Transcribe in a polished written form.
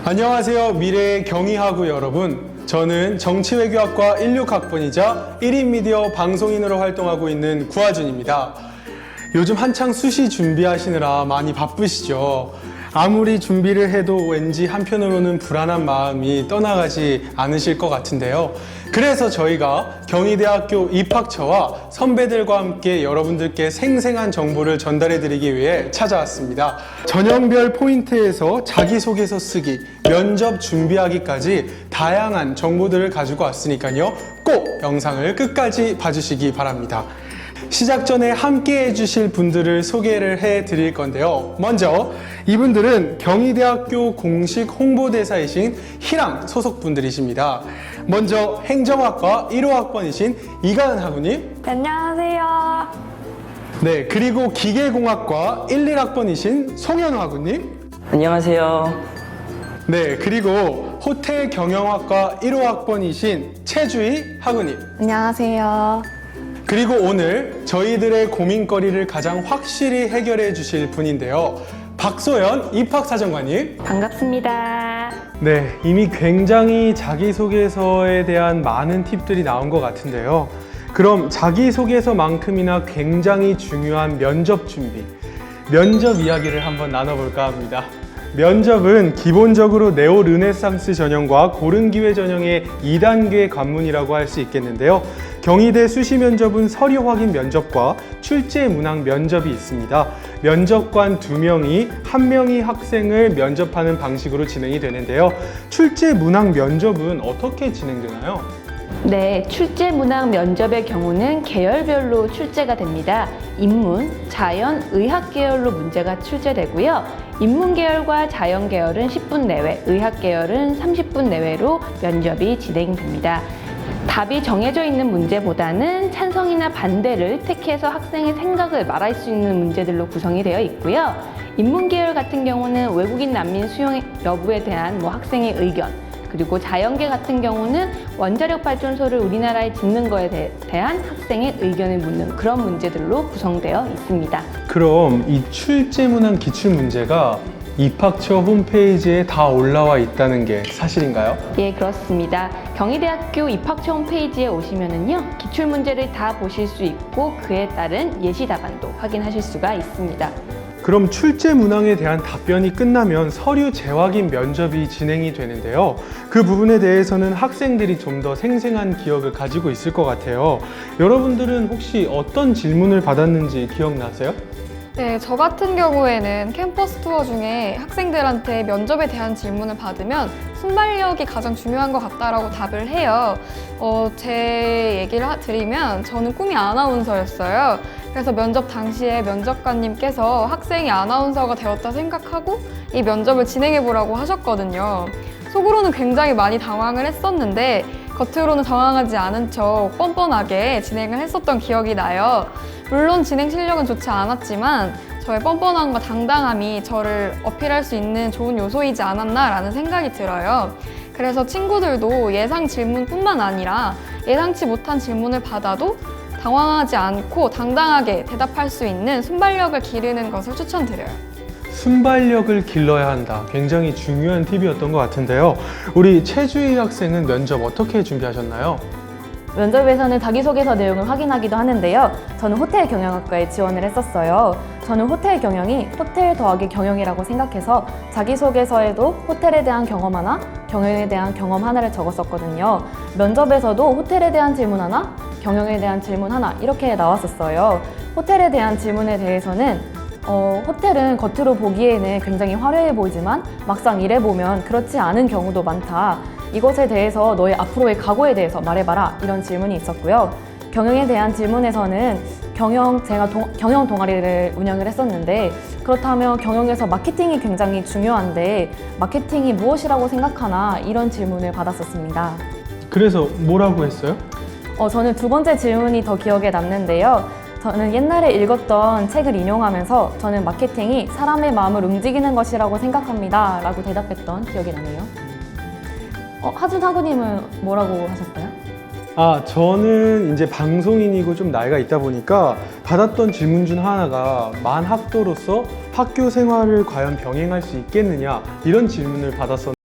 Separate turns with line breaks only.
안녕하세요. 미래의 경희하구 여러분. 저는 정치외교학과 16학번이자 1인 미디어 방송인으로 활동하고 있는 구하준입니다. 요즘 한창 수시 준비하시느라 많이 바쁘시죠? 아무리 준비를 해도 왠지 한편으로는 불안한 마음이 떠나가지 않으실 것 같은데요. 그래서 저희가 경희대학교 입학처와 선배들과 함께 여러분들께 생생한 정보를 전달해 드리기 위해 찾아왔습니다. 전형별 포인트에서 자기소개서 쓰기, 면접 준비하기까지 다양한 정보들을 가지고 왔으니까요. 꼭 영상을 끝까지 봐주시기 바랍니다. 시작 전에 함께 해주실 분들을 소개를 해 드릴 건데요. 먼저 이분들은 경희대학교 공식 홍보대사이신 희랑 소속분들이십니다. 먼저 행정학과 1호학번이신 이가은 학우님.
안녕하세요.
네, 그리고 기계공학과 1, 1학번이신 송현우 학우님.
안녕하세요.
네, 그리고 호텔경영학과 1호학번이신 최주희 학우님.
안녕하세요.
그리고 오늘 저희들의 고민거리를 가장 확실히 해결해 주실 분인데요. 박소연 입학사정관님.
반갑습니다.
네, 이미 굉장히 자기소개서에 대한 많은 팁들이 나온 것 같은데요. 그럼 자기소개서만큼이나 굉장히 중요한 면접 준비, 면접 이야기를 한번 나눠볼까 합니다. 면접은 기본적으로 네오 르네상스 전형과 고른기회 전형의 2단계 관문이라고 할 수 있겠는데요. 경희대 수시 면접은 서류 확인 면접과 출제 문항 면접이 있습니다. 면접관 2명이 1명이 학생을 면접하는 방식으로 진행이 되는데요. 출제 문항 면접은 어떻게 진행되나요?
네, 출제 문항 면접의 경우는 계열별로 출제가 됩니다. 인문, 자연, 의학 계열로 문제가 출제되고요. 인문 계열과 자연 계열은 10분 내외, 의학 계열은 30분 내외로 면접이 진행됩니다. 답이 정해져 있는 문제보다는 찬성이나 반대를 택해서 학생의 생각을 말할 수 있는 문제들로 구성이 되어 있고요. 인문 계열 같은 경우는 외국인 난민 수용 여부에 대한 학생의 의견, 그리고 자연계 같은 경우는 원자력 발전소를 우리나라에 짓는 거에 대한 학생의 의견을 묻는 그런 문제들로 구성되어 있습니다.
그럼 이 출제 문항 기출 문제가 입학처 홈페이지에 다 올라와 있다는 게 사실인가요?
예, 그렇습니다. 경희대학교 입학처 홈페이지에 오시면은요, 기출 문제를 다 보실 수 있고 그에 따른 예시 답안도 확인하실 수가 있습니다.
그럼 출제 문항에 대한 답변이 끝나면 서류 재확인 면접이 진행이 되는데요. 그 부분에 대해서는 학생들이 좀 더 생생한 기억을 가지고 있을 것 같아요. 여러분들은 혹시 어떤 질문을 받았는지 기억나세요?
네, 저 같은 경우에는 캠퍼스 투어 중에 학생들한테 면접에 대한 질문을 받으면 순발력이 가장 중요한 것 같다라고 답을 해요. 제 얘기를 드리면 저는 꿈이 아나운서였어요. 그래서 면접 당시에 면접관님께서 학생이 아나운서가 되었다 생각하고 이 면접을 진행해보라고 하셨거든요. 속으로는 굉장히 많이 당황을 했었는데 겉으로는 당황하지 않은 척 뻔뻔하게 진행을 했었던 기억이 나요. 물론 진행 실력은 좋지 않았지만 저의 뻔뻔함과 당당함이 저를 어필할 수 있는 좋은 요소이지 않았나라는 생각이 들어요. 그래서 친구들도 예상 질문뿐만 아니라 예상치 못한 질문을 받아도 당황하지 않고 당당하게 대답할 수 있는 순발력을 기르는 것을 추천드려요.
순발력을 길러야 한다. 굉장히 중요한 팁이었던 것 같은데요. 우리 최주희 학생은 면접 어떻게 준비하셨나요?
면접에서는 자기소개서 내용을 확인하기도 하는데요. 저는 호텔 경영학과에 지원을 했었어요. 저는 호텔 경영이 호텔 더하기 경영이라고 생각해서 자기소개서에도 호텔에 대한 경험 하나, 경영에 대한 경험 하나를 적었었거든요. 면접에서도 호텔에 대한 질문 하나, 경영에 대한 질문 하나 이렇게 나왔었어요. 호텔에 대한 질문에 대해서는 호텔은 겉으로 보기에는 굉장히 화려해 보이지만 막상 일해보면 그렇지 않은 경우도 많다. 이것에 대해서 너의 앞으로의 각오에 대해서 말해봐라. 이런 질문이 있었고요. 경영에 대한 질문에서는 제가 경영 동아리를 운영을 했었는데 그렇다면 경영에서 마케팅이 굉장히 중요한데 마케팅이 무엇이라고 생각하나 이런 질문을 받았었습니다.
그래서 뭐라고 했어요?
저는 두 번째 질문이 더 기억에 남는데요. 저는 옛날에 읽었던 책을 인용하면서 저는 마케팅이 사람의 마음을 움직이는 것이라고 생각합니다. 라고 대답했던 기억이 나네요. 하준 학우님은 뭐라고 하셨어요?
저는 이제 방송인이고 좀 나이가 있다 보니까 받았던 질문 중 하나가 만학도로서 학교 생활을 과연 병행할 수 있겠느냐 이런 질문을 받았었는데